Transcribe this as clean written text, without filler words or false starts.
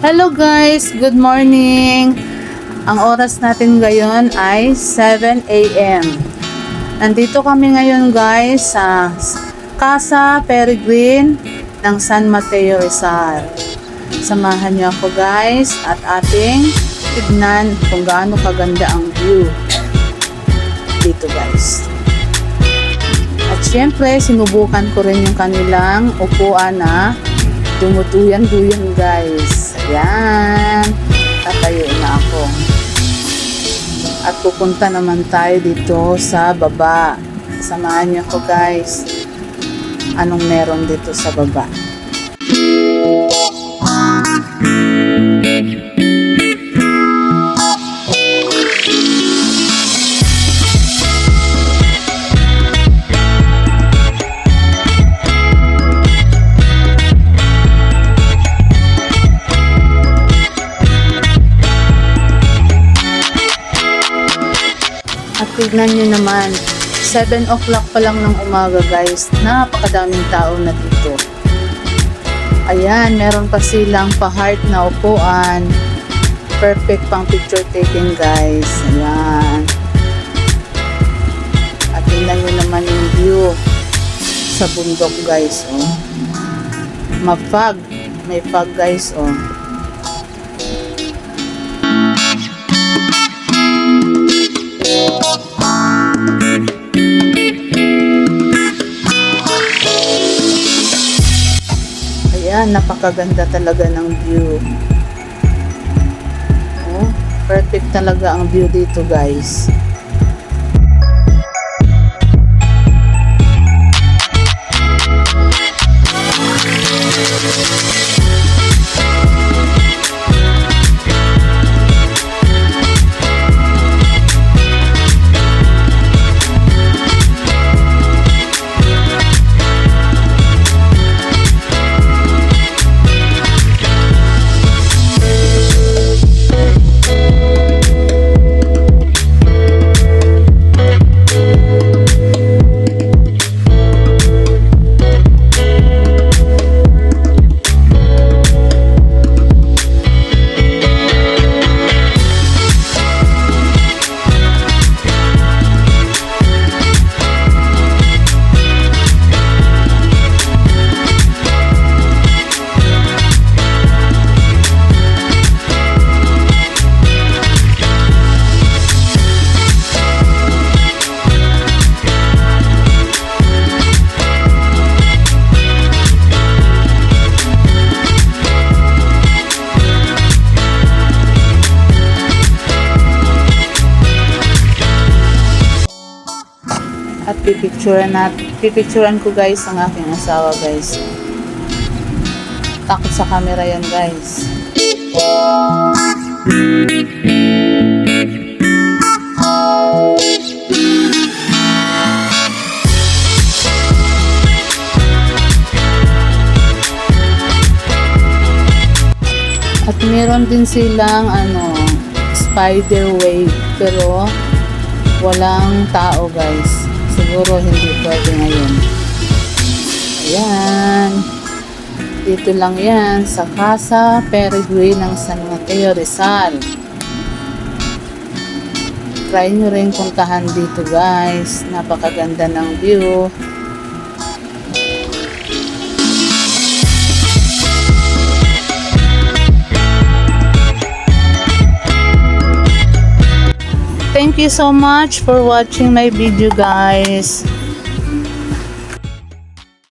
Hello guys, good morning. Ang oras natin ngayon ay 7 a.m. Nandito kami ngayon guys sa Casa Peregrine ng San Mateo Rizal. Samahan niyo ako guys at ating tignan kung gaano kaganda ang view dito guys. At syempre sinubukan ko rin yung kanilang upuan na dumuduyan-duyan guys. Ayan. Tatayo na ako. At pupunta naman tayo dito sa baba. Samahan niyo ako guys. Anong meron dito sa baba? At tignan nyo naman, 7 o'clock pa lang ng umaga guys, napakadaming tao na dito. Ayan, meron pa silang pa-heart na upuan. Perfect pang picture taking guys. Ayan. At tignan nyo naman yung view sa bundok guys. Oh. Ma-fog. May fog guys. Oh. Ayan, napakaganda talaga ng view. Oh, perfect talaga ang view dito guys. At pipicturean ko guys ang aking asawa guys. Takot sa camera yan guys. At meron din silang spider wave pero walang tao guys. Siguro hindi pwede ngayon. Ayan. Dito lang yan sa Casa Peregrine ng San Mateo Rizal. Try nyo rin puntahan dito guys. Napakaganda ng view. Thank you so much for watching my video guys.